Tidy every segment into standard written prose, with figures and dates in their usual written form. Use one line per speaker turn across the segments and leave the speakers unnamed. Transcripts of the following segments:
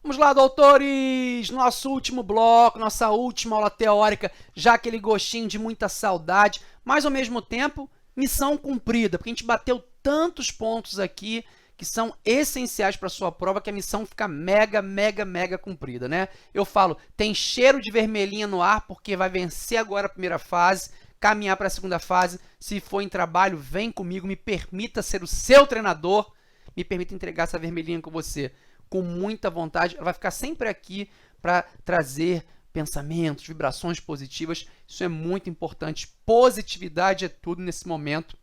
Vamos lá, doutores! Nosso último bloco, nossa última aula teórica, já aquele gostinho de muita saudade, mas ao mesmo tempo, missão cumprida, porque a gente bateu tantos pontos aqui que são essenciais para a sua prova, que a missão fica mega cumprida, né? Eu falo, tem cheiro de vermelhinha no ar, porque vai vencer agora a primeira fase, caminhar para a segunda fase. Se for em trabalho, vem comigo, me permita ser o seu treinador, me permita entregar essa vermelhinha com você com muita vontade. Ela vai ficar sempre aqui para trazer pensamentos, vibrações positivas. Isso é muito importante. Positividade é tudo nesse momento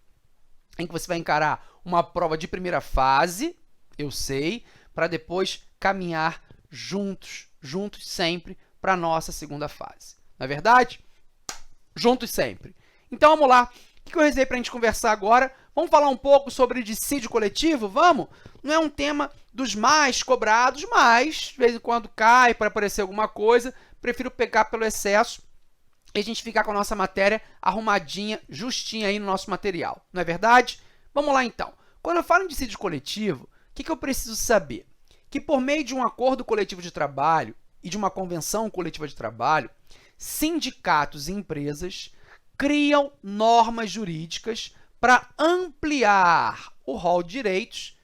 em que você vai encarar uma prova de primeira fase, eu sei, para depois caminhar juntos sempre para a nossa segunda fase. Não é verdade? Juntos sempre. Então, vamos lá. O que eu reservei para a gente conversar agora? Vamos falar um pouco sobre dissídio coletivo? Vamos? Não é um tema dos mais cobrados, mas de vez em quando cai para aparecer alguma coisa. Prefiro pegar pelo excesso e a gente ficar com a nossa matéria arrumadinha, justinha aí no nosso material. Não é verdade? Vamos lá, então. Quando eu falo em dissídio coletivo, o que eu preciso saber? Que por meio de um acordo coletivo de trabalho e de uma convenção coletiva de trabalho, sindicatos e empresas criam normas jurídicas para ampliar o rol de direitos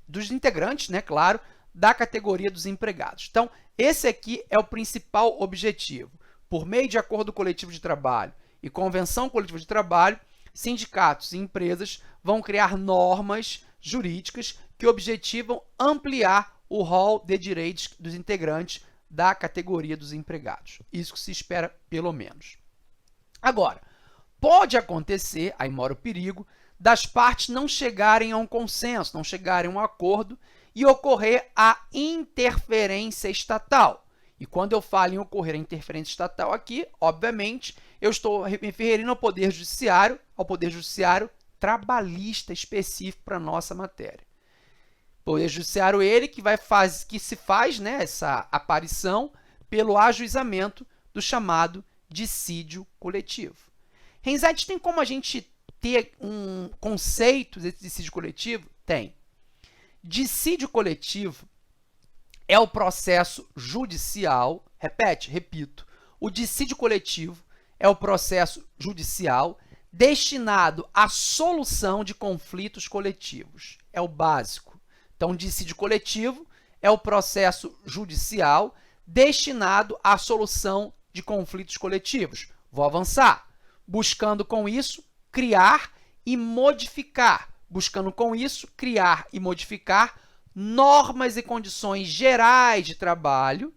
dos integrantes, né, claro, da categoria dos empregados. Então, esse aqui é o principal objetivo. Por meio de acordo coletivo de trabalho e convenção coletiva de trabalho, sindicatos e empresas vão criar normas jurídicas que objetivam ampliar o rol de direitos dos integrantes da categoria dos empregados. Isso que se espera, pelo menos. Agora, pode acontecer, aí mora o perigo, das partes não chegarem a um consenso, não chegarem a um acordo e ocorrer a interferência estatal. E quando eu falo em ocorrer a interferência estatal aqui, obviamente, eu estou me referindo ao Poder Judiciário trabalhista específico para a nossa matéria. Poder Judiciário ele que se faz, né, essa aparição pelo ajuizamento do chamado dissídio coletivo. Renzetti, tem como a gente ter um conceito desse dissídio coletivo? Tem. Dissídio coletivo é o processo judicial, repito, o dissídio coletivo é o processo judicial destinado à solução de conflitos coletivos. É o básico. Então, dissídio coletivo é o processo judicial destinado à solução de conflitos coletivos. Vou avançar. Buscando com isso criar e modificar. Buscando com isso criar e modificar normas e condições gerais de trabalho,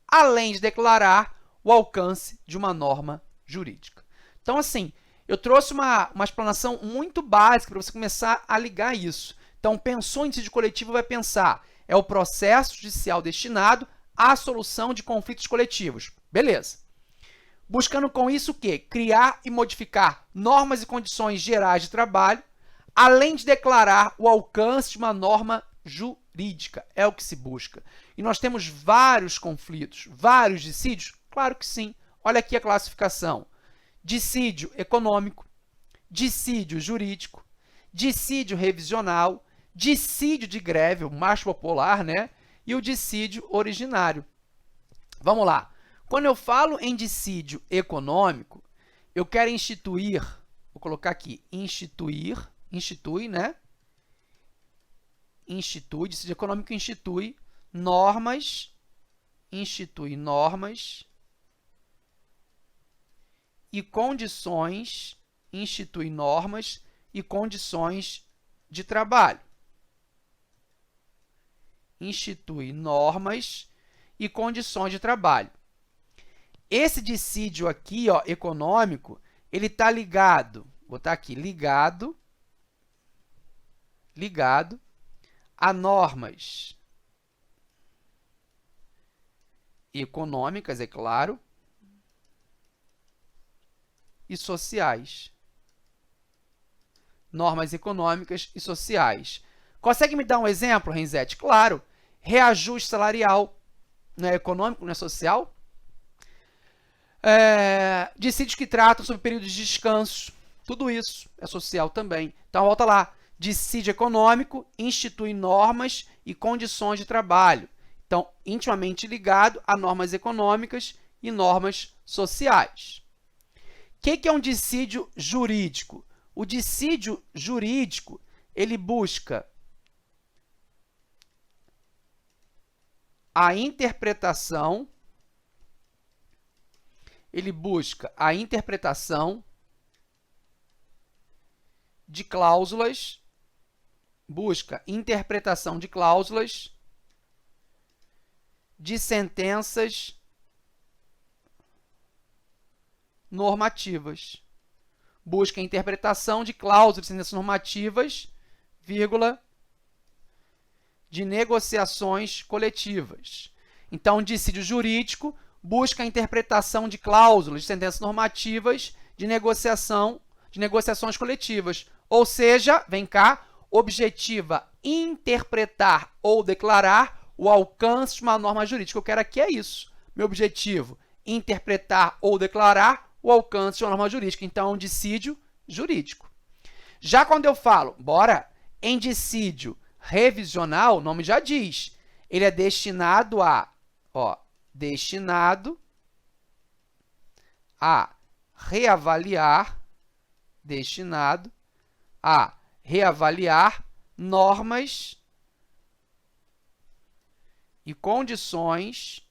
além de declarar o alcance de uma norma jurídica. Então, assim, eu trouxe uma explanação muito básica para você começar a ligar isso. Então, pensou em dissídio coletivo, vai pensar, é o processo judicial destinado à solução de conflitos coletivos. Beleza. Buscando com isso o quê? Criar e modificar normas e condições gerais de trabalho, além de declarar o alcance de uma norma jurídica. É o que se busca. E nós temos vários conflitos, vários dissídios? Claro que sim. Olha aqui a classificação. Dissídio econômico, dissídio jurídico, dissídio revisional, dissídio de greve, o mais popular, né? E o dissídio originário. Vamos lá. Quando eu falo em dissídio econômico, eu quero instituir, vou colocar aqui, institui, né? Dissídio econômico institui normas e condições, de trabalho. Institui normas e condições de trabalho. Esse dissídio aqui, ó, econômico, ele está ligado, vou botar aqui, ligado a normas econômicas, é claro, e sociais. Normas econômicas e sociais. Consegue me dar um exemplo, Renzetti? Claro, reajuste salarial, não é econômico, não é social? Dissídios que tratam sobre períodos de descanso, tudo isso é social também. Então, volta lá. Dissídio econômico institui normas e condições de trabalho. Então, intimamente ligado a normas econômicas e normas sociais. O que é um dissídio jurídico? O dissídio jurídico, ele busca a interpretação de cláusulas, de sentenças normativas. Busca a interpretação de cláusulas de sentenças normativas, de negociações coletivas. Então, o dissídio jurídico busca a interpretação de cláusulas de sentenças normativas de negociações coletivas. Ou seja, vem cá, objetiva interpretar ou declarar o alcance de uma norma jurídica. O que eu quero aqui é isso. Meu objetivo, interpretar ou declarar o alcance de uma norma jurídica. Então, é um dissídio jurídico. Já quando eu falo, em dissídio revisional, o nome já diz, ele é destinado a reavaliar normas e condições,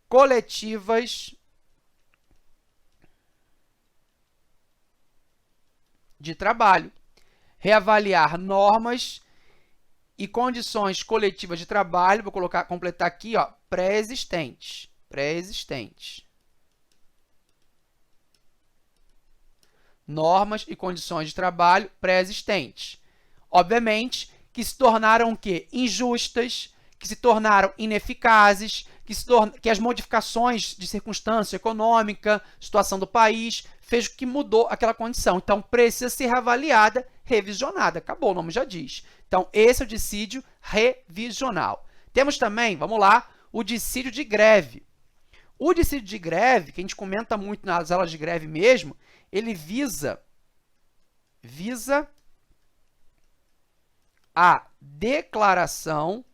coletivas de trabalho. Reavaliar normas e condições coletivas de trabalho, vou completar aqui, pré-existentes. Normas e condições de trabalho pré-existentes. Obviamente, que se tornaram o quê? Injustas, que se tornaram ineficazes, que as modificações de circunstância econômica, situação do país, fez com que mudou aquela condição. Então, precisa ser reavaliada, revisionada. Acabou, o nome já diz. Então, esse é o dissídio revisional. Temos também, vamos lá, o dissídio de greve. O dissídio de greve, que a gente comenta muito nas aulas de greve mesmo, ele visa a declaração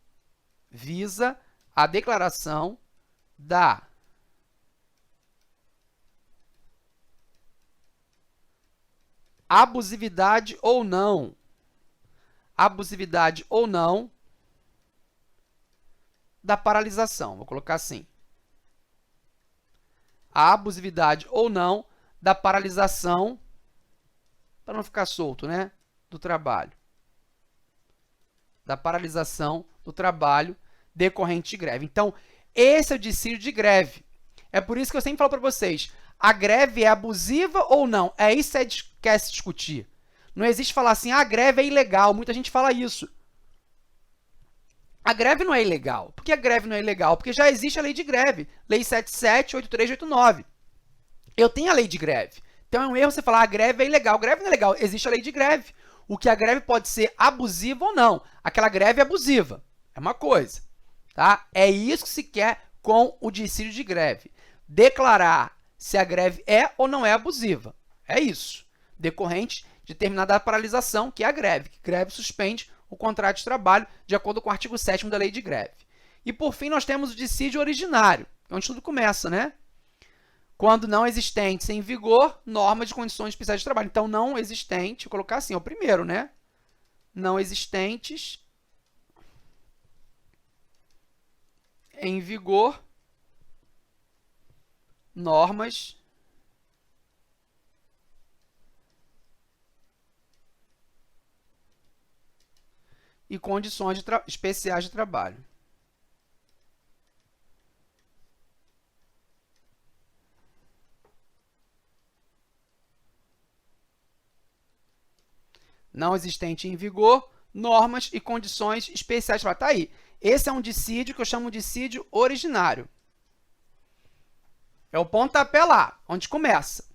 da abusividade ou não da paralisação. Vou colocar assim. A abusividade ou não da paralisação, para não ficar solto, né? Do trabalho. Da paralisação do trabalho decorrente de greve. Então, esse é o dissídio de greve. É por isso que eu sempre falo para vocês, a greve é abusiva ou não? É isso que quer se discutir. Não existe falar assim, a greve é ilegal. Muita gente fala isso. A greve não é ilegal. Por que a greve não é ilegal? Porque já existe a lei de greve. Lei 77, 83, 89. Eu tenho a lei de greve. Então, é um erro você falar, a greve é ilegal. A greve não é legal. Existe a lei de greve. O que a greve pode ser abusiva ou não. Aquela greve é abusiva. É uma coisa. Tá? É isso que se quer com o dissídio de greve. Declarar se a greve é ou não é abusiva. É isso. Decorrente de determinada paralisação, que é a greve. Que greve suspende o contrato de trabalho, de acordo com o artigo 7º da lei de greve. E, por fim, nós temos o dissídio originário, que é onde tudo começa, né? Quando não existentes em vigor, normas de condições especiais de trabalho. Então, não existente, vou colocar assim, é o primeiro, né? Não existentes em vigor, normas e condições especiais de trabalho. Não existente em vigor, normas e condições especiais de trabalho. Tá aí. Esse é um dissídio que eu chamo de dissídio originário. É o pontapé lá, onde começa.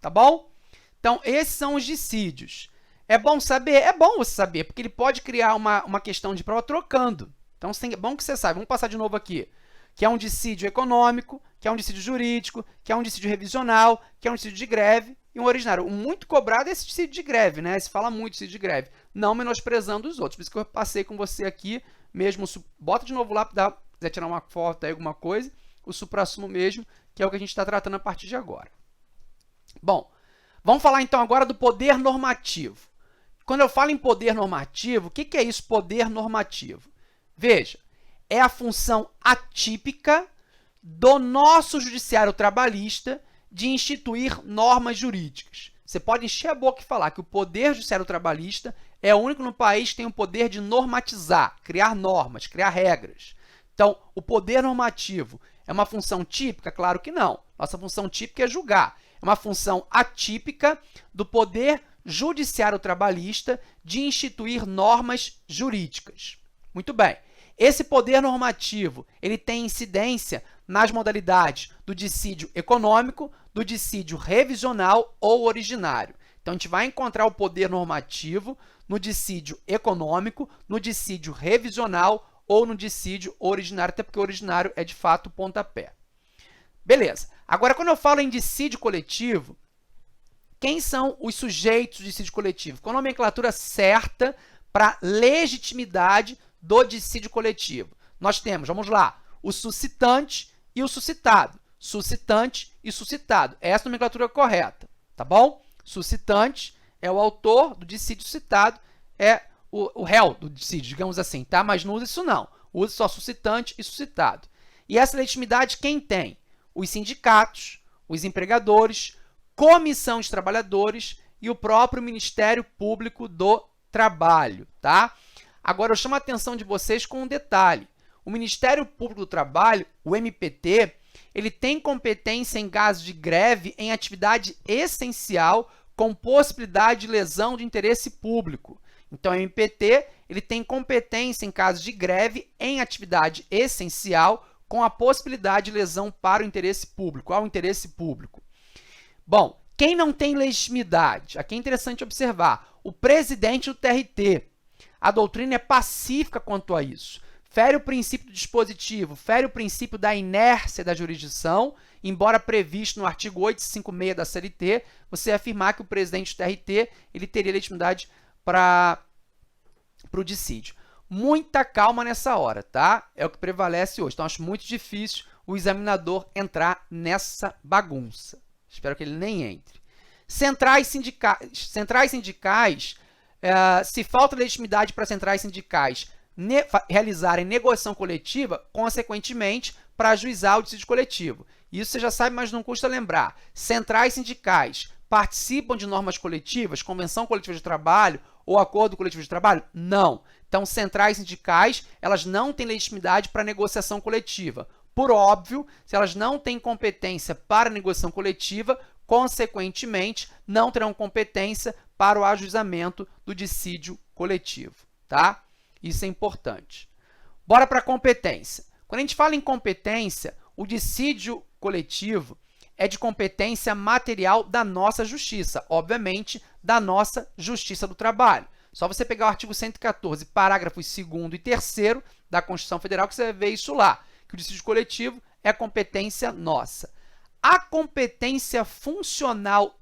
Tá bom? Então, esses são os dissídios. É bom saber? É bom você saber, porque ele pode criar uma questão de prova trocando. Então, é bom que você saiba. Vamos passar de novo aqui. Que é um dissídio econômico, que é um dissídio jurídico, que é um dissídio revisional, que é um dissídio de greve e um originário. O muito cobrado é esse dissídio de greve, né? Se fala muito dissídio de greve, não menosprezando os outros. Por isso que eu passei com você aqui mesmo. Bota de novo lá para quiser tirar uma foto aí, alguma coisa, o suprassumo mesmo, que é o que a gente está tratando a partir de agora. Bom, vamos falar então agora do poder normativo. Quando eu falo em poder normativo, o que é isso, poder normativo? Veja, é a função atípica do nosso judiciário trabalhista de instituir normas jurídicas. Você pode encher a boca e falar que o poder judiciário trabalhista é o único no país que tem o poder de normatizar, criar normas, criar regras. Então, o poder normativo é uma função típica? Claro que não. Nossa função típica é julgar. É uma função atípica do poder judiciário trabalhista de instituir normas jurídicas. Muito bem. Esse poder normativo ele tem incidência nas modalidades do dissídio econômico, do dissídio revisional ou originário. Então, a gente vai encontrar o poder normativo no dissídio econômico, no dissídio revisional ou no dissídio originário, até porque o originário é, de fato, o pontapé. Beleza. Agora, quando eu falo em dissídio coletivo, quem são os sujeitos do dissídio coletivo? Com a nomenclatura certa para legitimidade do dissídio coletivo. Nós temos, vamos lá, o suscitante e o suscitado. Suscitante e suscitado. Essa é a nomenclatura correta, tá bom? Suscitante é o autor do dissídio, suscitado é o réu do dissídio, digamos assim, tá? Mas não usa isso não. Usa só suscitante e suscitado. E essa legitimidade quem tem? Os sindicatos, os empregadores, comissão de trabalhadores e o próprio Ministério Público do Trabalho, tá? Agora, eu chamo a atenção de vocês com um detalhe. O Ministério Público do Trabalho, o MPT, ele tem competência em caso de greve em atividade essencial com possibilidade de lesão de interesse público. Então, o MPT ele tem competência em caso de greve em atividade essencial com a possibilidade de lesão para o interesse público, ao interesse público. Bom, quem não tem legitimidade? Aqui é interessante observar. O presidente do TRT. A doutrina é pacífica quanto a isso. Fere o princípio do dispositivo, fere o princípio da inércia da jurisdição, embora previsto no artigo 856 da CLT, você afirmar que o presidente do TRT ele teria legitimidade para o dissídio. Muita calma nessa hora, tá? É o que prevalece hoje. Então, acho muito difícil o examinador entrar nessa bagunça. Espero que ele nem entre. Centrais sindicais, se falta legitimidade para centrais sindicais realizarem negociação coletiva, consequentemente, para ajuizar o dissídio coletivo. Isso você já sabe, mas não custa lembrar. Centrais sindicais participam de normas coletivas, convenção coletiva de trabalho ou acordo coletivo de trabalho? Não. Então, centrais sindicais, elas não têm legitimidade para negociação coletiva. Por óbvio, se elas não têm competência para negociação coletiva, consequentemente, não terão competência para o ajuizamento do dissídio coletivo, tá? Isso é importante. Bora para a competência. Quando a gente fala em competência, o dissídio coletivo é de competência material da nossa justiça, obviamente, da nossa Justiça do Trabalho. Só você pegar o artigo 114, parágrafos 2º e 3º da Constituição Federal que você vai ver isso lá, que o dissídio coletivo é competência nossa. A competência funcional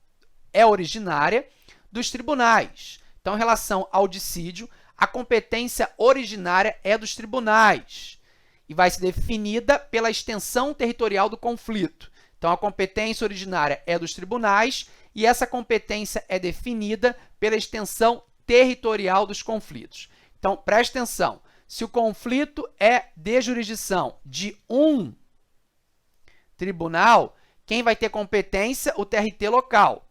é originária dos tribunais. Então, em relação ao dissídio, a competência originária é dos tribunais e vai ser definida pela extensão territorial do conflito. Então, a competência originária é dos tribunais e essa competência é definida pela extensão territorial dos conflitos. Então, preste atenção. Se o conflito é de jurisdição de um tribunal, quem vai ter competência? O TRT local.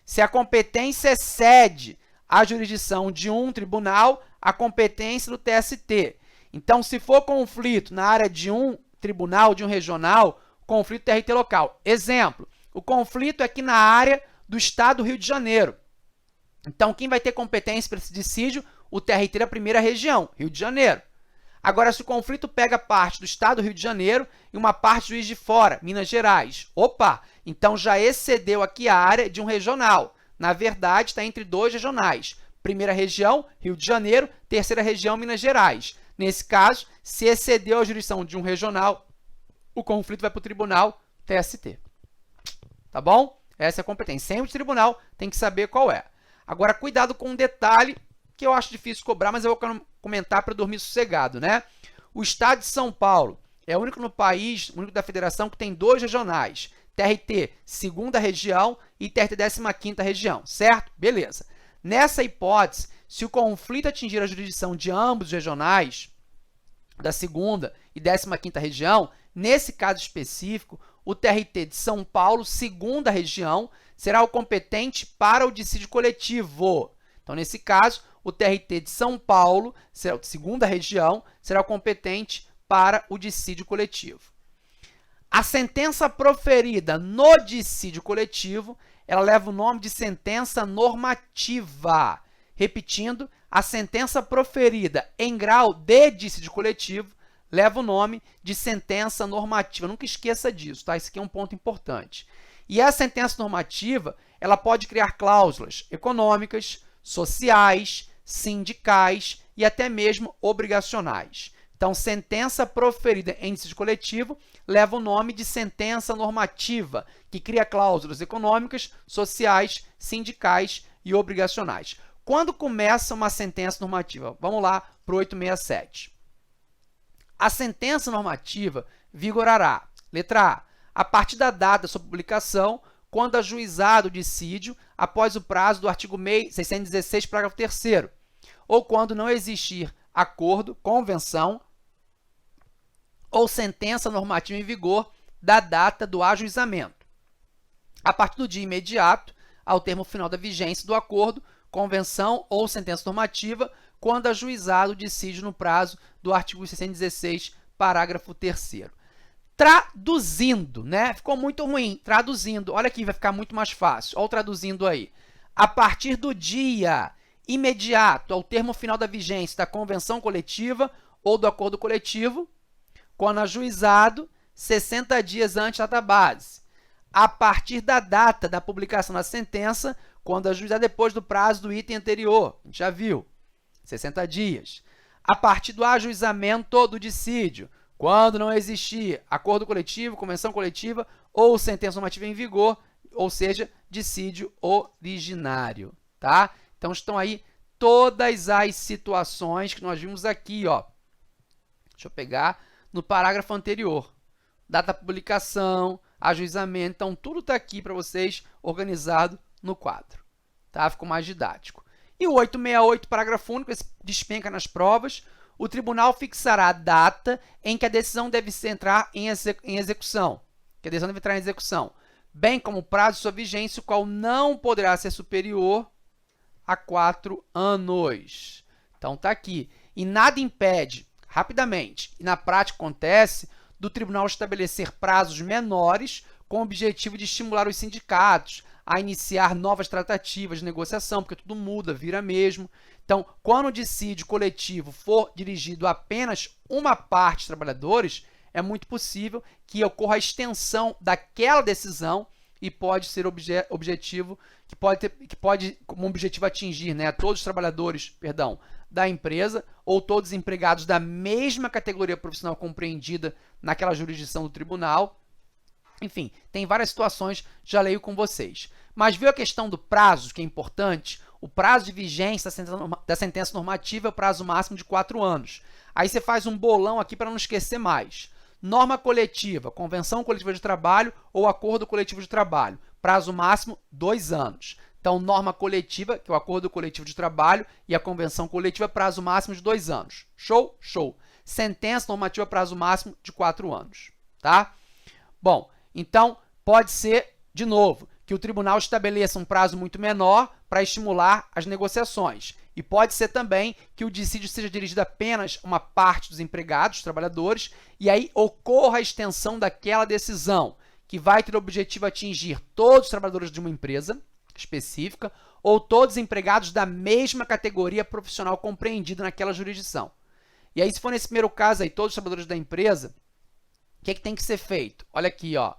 Se a competência excede a jurisdição de um tribunal, a competência do TST. Então, se for conflito na área de um tribunal, de um regional, conflito TRT local. Exemplo, o conflito é aqui na área do estado do Rio de Janeiro. Então, quem vai ter competência para esse dissídio? O TRT da primeira região, Rio de Janeiro. Agora, se o conflito pega parte do estado do Rio de Janeiro e uma parte do Juiz de Fora, Minas Gerais, opa, então já excedeu aqui a área de um regional. Na verdade, está entre dois regionais. Primeira região, Rio de Janeiro, terceira região, Minas Gerais. Nesse caso, se excedeu a jurisdição de um regional, o conflito vai para o tribunal TST. Tá bom? Essa é a competência. Sempre o tribunal tem que saber qual é. Agora, cuidado com um detalhe que eu acho difícil cobrar, mas eu vou comentar para dormir sossegado, né? O estado de São Paulo é o único no país, o único da federação que tem dois regionais. TRT, segunda região, e TRT, 15ª região, certo? Beleza. Nessa hipótese, se o conflito atingir a jurisdição de ambos os regionais, da segunda e 15ª região, nesse caso específico, o TRT de São Paulo, segunda região, será o competente para o dissídio coletivo. Então, nesse caso, o TRT de São Paulo, será a segunda região, será o competente para o dissídio coletivo. A sentença proferida no dissídio coletivo, ela leva o nome de sentença normativa. Repetindo, a sentença proferida em grau de dissídio coletivo leva o nome de sentença normativa. Nunca esqueça disso, tá? Esse aqui é um ponto importante. E a sentença normativa, ela pode criar cláusulas econômicas, sociais, sindicais e até mesmo obrigacionais. Então, sentença proferida em dissídio coletivo leva o nome de sentença normativa, que cria cláusulas econômicas, sociais, sindicais e obrigacionais. Quando começa uma sentença normativa? Vamos lá para o 867. A sentença normativa vigorará, letra A partir da data da sua publicação, quando ajuizado o dissídio após o prazo do artigo 616, parágrafo 3º, ou quando não existir acordo, convenção ou sentença normativa em vigor da data do ajuizamento. A partir do dia imediato ao termo final da vigência do acordo, convenção ou sentença normativa, quando ajuizado o dissídio no prazo do artigo 616, parágrafo 3º. Traduzindo, né? Ficou muito ruim. Traduzindo, olha aqui, vai ficar muito mais fácil. Olha o traduzindo aí. A partir do dia imediato ao termo final da vigência da convenção coletiva ou do acordo coletivo, quando ajuizado, 60 dias antes da data base. A partir da data da publicação da sentença, quando ajuizado depois do prazo do item anterior. A gente já viu. 60 dias. A partir do ajuizamento do dissídio, quando não existir acordo coletivo, convenção coletiva ou sentença normativa em vigor, ou seja, dissídio originário, tá? Então, estão aí todas as situações que nós vimos aqui, ó. Deixa eu pegar no parágrafo anterior. Data da publicação, ajuizamento, então tudo está aqui para vocês organizado no quadro, tá? Ficou mais didático. E o 868, parágrafo único, esse despenca nas provas. O tribunal fixará a data em que a decisão deve entrar em execução, bem como o prazo de sua vigência, o qual não poderá ser superior a 4 anos. Então, está aqui. E nada impede, rapidamente, e na prática acontece, do tribunal estabelecer prazos menores com o objetivo de estimular os sindicatos a iniciar novas tratativas de negociação, porque tudo muda, vira mesmo. Então, quando o dissídio coletivo for dirigido a apenas uma parte dos trabalhadores, é muito possível que ocorra a extensão daquela decisão e pode ser objetivo, que pode como objetivo atingir, né, todos os trabalhadores, da empresa ou todos os empregados da mesma categoria profissional compreendida naquela jurisdição do tribunal. Enfim, tem várias situações, já leio com vocês. Mas viu a questão do prazo, que é importante? O prazo de vigência da sentença normativa é o prazo máximo de 4 anos. Aí você faz um bolão aqui para não esquecer mais. Norma coletiva, convenção coletiva de trabalho ou acordo coletivo de trabalho. Prazo máximo, 2 anos. Então, norma coletiva, que é o acordo coletivo de trabalho, e a convenção coletiva, prazo máximo de 2 anos. Show? Show. Sentença normativa, prazo máximo de 4 anos. Tá? Bom, então, pode ser, de novo, que o tribunal estabeleça um prazo muito menor para estimular as negociações. E pode ser também que o dissídio seja dirigido apenas a uma parte dos empregados, dos trabalhadores, e aí ocorra a extensão daquela decisão, que vai ter o objetivo atingir todos os trabalhadores de uma empresa específica ou todos os empregados da mesma categoria profissional compreendida naquela jurisdição. E aí, se for nesse primeiro caso aí, todos os trabalhadores da empresa, o que tem que ser feito? Olha aqui, ó,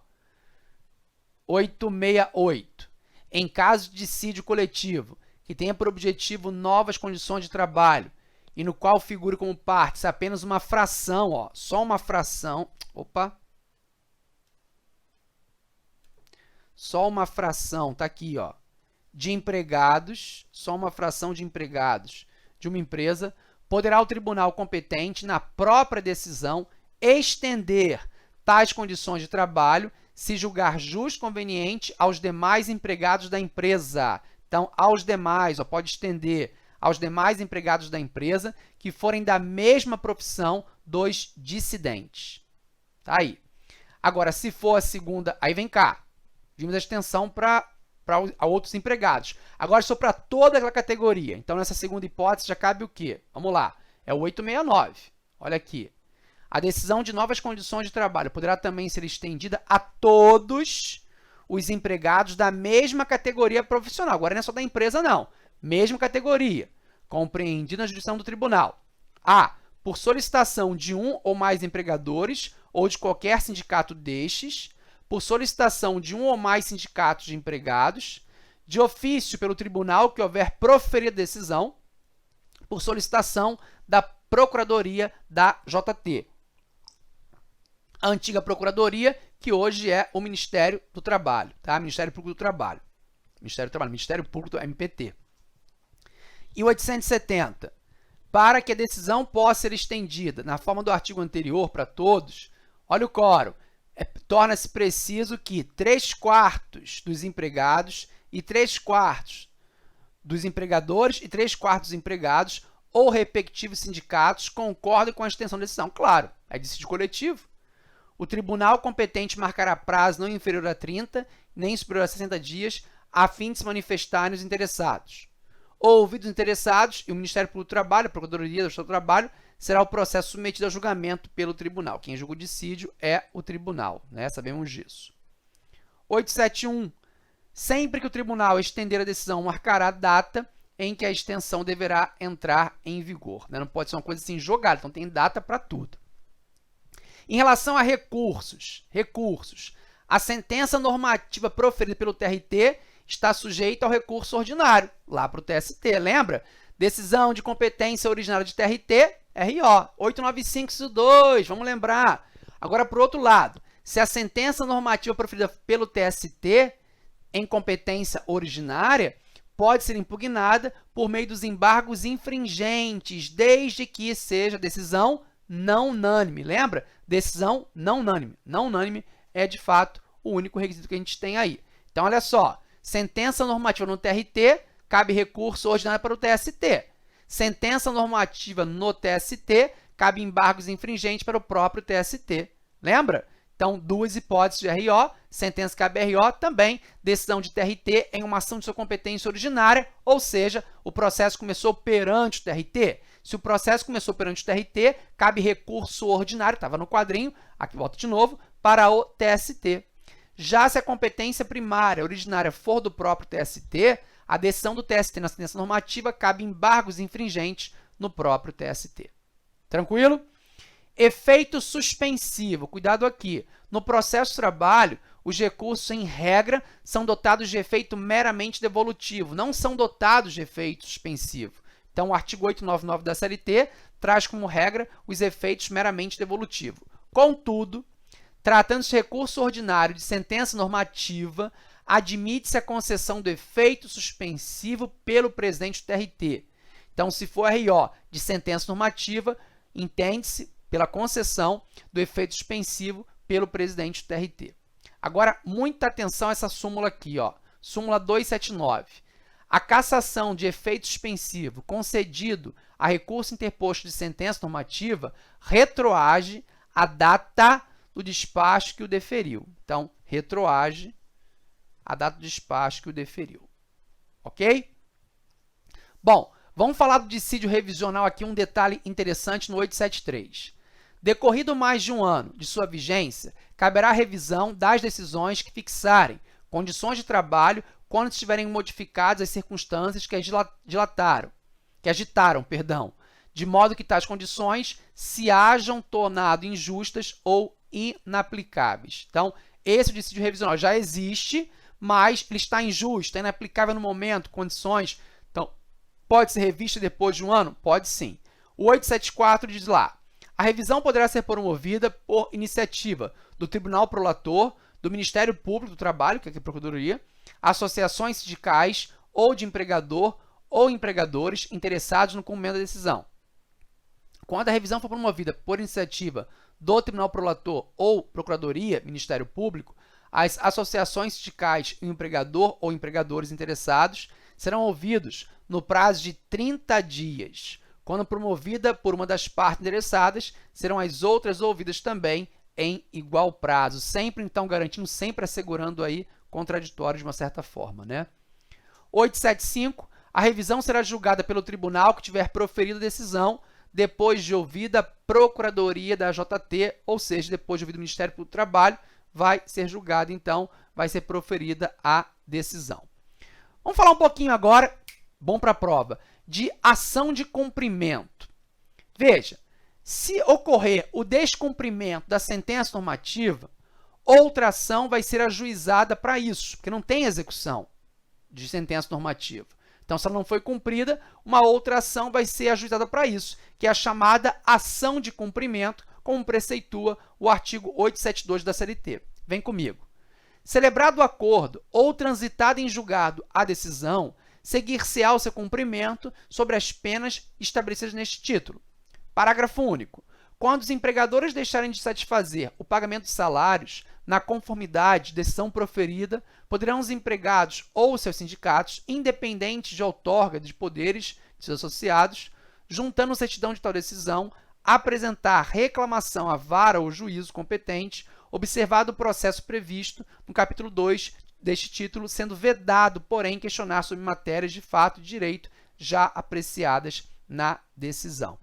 868. em caso de dissídio coletivo, que tenha por objetivo novas condições de trabalho e no qual figure como partes apenas uma fração, ó, só uma fração, só uma fração, tá aqui, ó, de empregados, só uma fração de empregados de uma empresa, poderá o tribunal competente, na própria decisão, estender tais condições de trabalho se julgar justo e conveniente aos demais empregados da empresa. Então, aos demais, ó, pode estender aos demais empregados da empresa que forem da mesma profissão dos dissidentes. Tá aí. Agora, se for a segunda, aí vem cá. Vimos a extensão para outros empregados. Agora, se for para toda aquela categoria. Então, nessa segunda hipótese, já cabe o quê? Vamos lá. É o 869. Olha aqui. A decisão de novas condições de trabalho poderá também ser estendida a todos os empregados da mesma categoria profissional. Agora, não é só da empresa, não. Mesma categoria, compreendida na jurisdição do tribunal. A. Por solicitação de um ou mais empregadores ou de qualquer sindicato destes, por solicitação de um ou mais sindicatos de empregados, de ofício pelo tribunal que houver proferido decisão, por solicitação da Procuradoria da JT. A antiga Procuradoria, que hoje é o Ministério do Trabalho, tá? Ministério Público do Trabalho. Ministério Público do MPT. E o 870. Para que a decisão possa ser estendida na forma do artigo anterior para todos, olha o quórum. Torna-se preciso que 3/4 dos empregados e 3/4 dos empregadores e 3/4 dos empregados ou respectivos sindicatos concordem com a extensão da decisão. Claro, é dissídio coletivo. O tribunal competente marcará prazo não inferior a 30, nem superior a 60 dias, a fim de se manifestarem os interessados. Ouvidos os interessados, e o Ministério Público do Trabalho, a Procuradoria do Trabalho, será o processo submetido a julgamento pelo tribunal. Quem julga o dissídio é o tribunal, né? Sabemos disso. 871. Sempre que o tribunal estender a decisão, marcará a data em que a extensão deverá entrar em vigor, né? Não pode ser uma coisa assim jogada, então tem data para tudo. Em relação a recursos, a sentença normativa proferida pelo TRT está sujeita ao recurso ordinário, lá para o TST, lembra? Decisão de competência originária de TRT, RO, 895/2, vamos lembrar. Agora, por outro lado, se a sentença normativa proferida pelo TST em competência originária pode ser impugnada por meio dos embargos infringentes, desde que seja decisão não unânime. Lembra? Decisão não unânime. Não unânime é, de fato, o único requisito que a gente tem aí. Então, olha só. Sentença normativa no TRT, cabe recurso ordinário para o TST. Sentença normativa no TST, cabe embargos infringentes para o próprio TST. Lembra? Então, duas hipóteses de RO, sentença cabe RO, também decisão de TRT em uma ação de sua competência originária, ou seja, o processo começou perante o TRT. Se o processo começou perante o TRT, cabe recurso ordinário, estava no quadrinho, aqui volto de novo, para o TST. Já se a competência primária originária for do próprio TST, a decisão do TST na sentença normativa cabe embargos infringentes no próprio TST. Tranquilo? Efeito suspensivo. Cuidado aqui. No processo de trabalho, os recursos, em regra, são dotados de efeito meramente devolutivo, não são dotados de efeito suspensivo. Então, o artigo 899 da CLT traz como regra os efeitos meramente devolutivos. Contudo, tratando-se de recurso ordinário de sentença normativa, admite-se a concessão do efeito suspensivo pelo presidente do TRT. Então, se for RO de sentença normativa, entende-se pela concessão do efeito suspensivo pelo presidente do TRT. Agora, muita atenção a essa súmula aqui, ó, súmula 279. A cassação de efeito suspensivo concedido a recurso interposto de sentença normativa retroage a data do despacho que o deferiu. Então, retroage a data do despacho que o deferiu. Ok? Bom, vamos falar do dissídio revisional aqui, um detalhe interessante no 873. Decorrido mais de um ano de sua vigência, caberá a revisão das decisões que fixarem condições de trabalho quando estiverem modificadas as circunstâncias que agitaram, de modo que tais condições se hajam tornado injustas ou inaplicáveis. Então, esse dissídio revisional já existe, mas ele está injusto, é inaplicável no momento, condições. Então, pode ser revista depois de um ano? Pode sim. O 874 diz lá, a revisão poderá ser promovida por iniciativa do Tribunal Prolator, do Ministério Público do Trabalho, que é a Procuradoria, associações sindicais ou de empregador ou empregadores interessados no cumprimento da decisão. Quando a revisão for promovida por iniciativa do Tribunal Prolator ou Procuradoria, Ministério Público, as associações sindicais e o empregador ou empregadores interessados serão ouvidos no prazo de 30 dias. Quando promovida por uma das partes interessadas, serão as outras ouvidas também em igual prazo, sempre então garantindo, sempre assegurando aí contraditório de uma certa forma, né? 875, a revisão será julgada pelo tribunal que tiver proferido a decisão depois de ouvida a Procuradoria da JT, ou seja, depois de ouvido o Ministério Público do Trabalho, vai ser julgada, então, vai ser proferida a decisão. Vamos falar um pouquinho agora, bom para a prova, de ação de cumprimento. Veja, se ocorrer o descumprimento da sentença normativa, outra ação vai ser ajuizada para isso, porque não tem execução de sentença normativa. Então, se ela não foi cumprida, uma outra ação vai ser ajuizada para isso, que é a chamada ação de cumprimento, como preceitua o artigo 872 da CLT. Vem comigo. Celebrado o acordo ou transitada em julgado a decisão, seguir-se-á o seu cumprimento sobre as penas estabelecidas neste título. Parágrafo único. Quando os empregadores deixarem de satisfazer o pagamento de salários na conformidade de decisão proferida, poderão os empregados ou seus sindicatos, independentes de outorga de poderes de seus associados, juntando certidão de tal decisão, apresentar reclamação à vara ou juízo competente, observado o processo previsto no capítulo 2 deste título, sendo vedado, porém, questionar sobre matérias de fato e direito já apreciadas na decisão.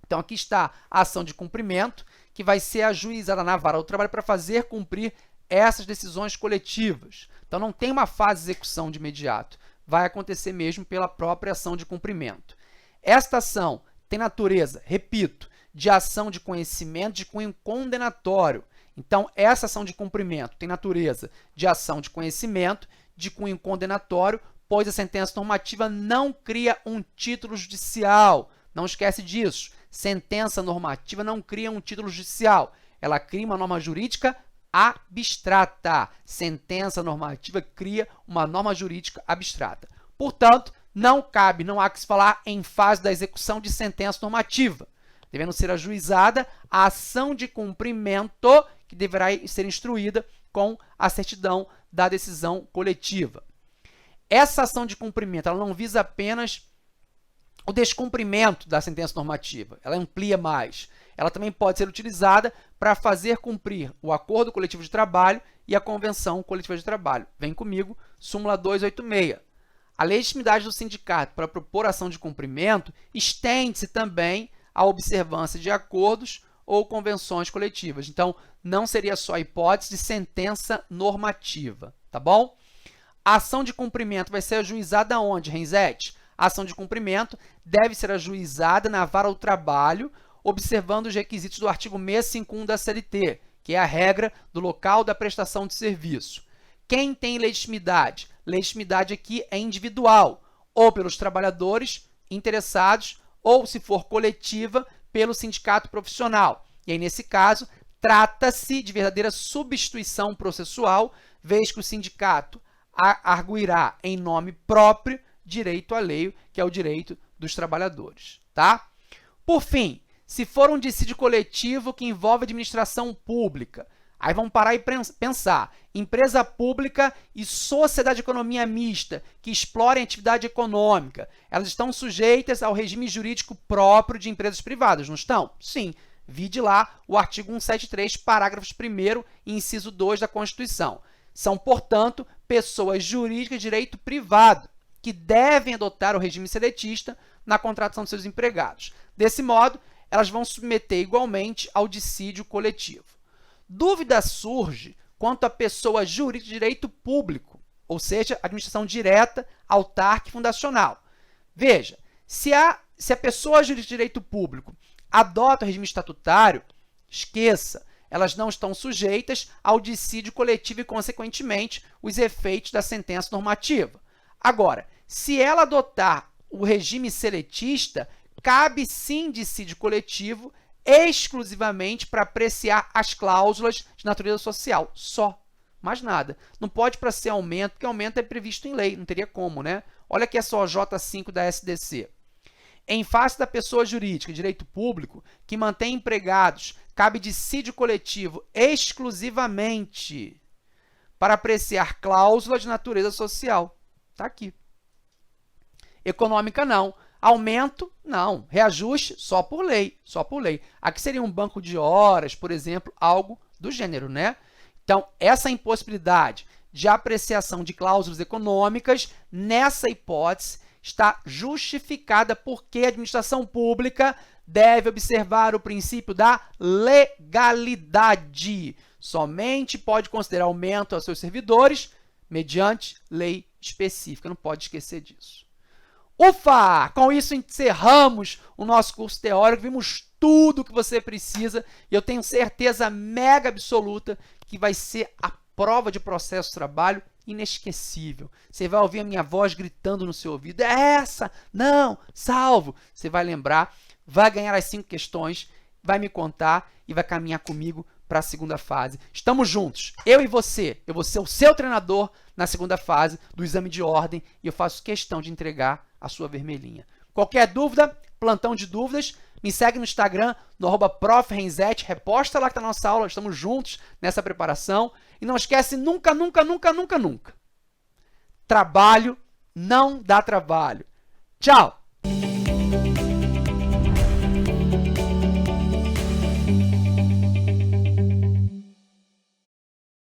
Então, aqui está a ação de cumprimento, que vai ser ajuizada na vara do trabalho para fazer cumprir essas decisões coletivas. Então, não tem uma fase de execução de imediato. Vai acontecer mesmo pela própria ação de cumprimento. Esta ação tem natureza, repito, de ação de conhecimento de cunho condenatório. Então, essa ação de cumprimento tem natureza de ação de conhecimento de cunho condenatório, pois a sentença normativa não cria um título judicial. Não esquece disso. Sentença normativa não cria um título judicial. Ela cria uma norma jurídica abstrata. Sentença normativa cria uma norma jurídica abstrata. Portanto, não cabe, não há que se falar em fase da execução de sentença normativa. Devendo ser ajuizada a ação de cumprimento que deverá ser instruída com a certidão da decisão coletiva. Essa ação de cumprimento ela não visa apenas o descumprimento da sentença normativa, ela amplia mais. Ela também pode ser utilizada para fazer cumprir o acordo coletivo de trabalho e a convenção coletiva de trabalho. Vem comigo, súmula 286. A legitimidade do sindicato para propor ação de cumprimento estende-se também à observância de acordos ou convenções coletivas. Então, não seria só a hipótese de sentença normativa, tá bom? A ação de cumprimento vai ser ajuizada onde, Renzetti? A ação de cumprimento deve ser ajuizada na vara do trabalho, observando os requisitos do artigo 651 da CLT, que é a regra do local da prestação de serviço. Quem tem legitimidade? Legitimidade aqui é individual, ou pelos trabalhadores interessados, ou, se for coletiva, pelo sindicato profissional. E aí, nesse caso, trata-se de verdadeira substituição processual, vez que o sindicato arguirá em nome próprio direito alheio, que é o direito dos trabalhadores, tá? Por fim, se for um dissídio coletivo que envolve administração pública, aí vamos parar e pensar, empresa pública e sociedade de economia mista que explorem atividade econômica, elas estão sujeitas ao regime jurídico próprio de empresas privadas, não estão? Sim. Vide lá o artigo 173, parágrafos 1º e inciso 2 da Constituição. São, portanto, pessoas jurídicas de direito privado, que devem adotar o regime seletista na contratação de seus empregados. Desse modo, elas vão submeter igualmente ao dissídio coletivo. Dúvida surge quanto à pessoa jurídica de direito público, ou seja, administração direta, autárquica e fundacional. Veja, se a pessoa jurídica de direito público adota o regime estatutário, esqueça, elas não estão sujeitas ao dissídio coletivo e, consequentemente, os efeitos da sentença normativa. Agora, se ela adotar o regime seletista, cabe sim dissídio coletivo exclusivamente para apreciar as cláusulas de natureza social, só. Mais nada. Não pode para ser aumento, porque aumento é previsto em lei, não teria como, né? Olha aqui só J5 da SDC. Em face da pessoa jurídica de direito público que mantém empregados, cabe dissídio coletivo exclusivamente para apreciar cláusula de natureza social. Está aqui. Econômica, não. Aumento, não. Reajuste, só por lei, só por lei. Aqui seria um banco de horas, por exemplo, algo do gênero, né? Então, essa impossibilidade de apreciação de cláusulas econômicas, nessa hipótese, está justificada porque a administração pública deve observar o princípio da legalidade. Somente pode considerar aumento aos seus servidores mediante lei específica. Não pode esquecer disso. Ufa! Com isso encerramos o nosso curso teórico, vimos tudo o que você precisa e eu tenho certeza mega absoluta que vai ser a prova de processo de trabalho inesquecível. Você vai ouvir a minha voz gritando no seu ouvido, é essa, não, salvo. Você vai lembrar, vai ganhar as 5 questões, vai me contar e vai caminhar comigo para a segunda fase. Estamos juntos, eu e você. Eu vou ser o seu treinador na segunda fase do exame de ordem e eu faço questão de entregar a sua vermelhinha. Qualquer dúvida, plantão de dúvidas, me segue no Instagram, no @profrenzete, reposta lá que está a nossa aula, estamos juntos nessa preparação. E não esquece nunca, nunca, nunca, nunca, nunca. Trabalho não dá trabalho. Tchau!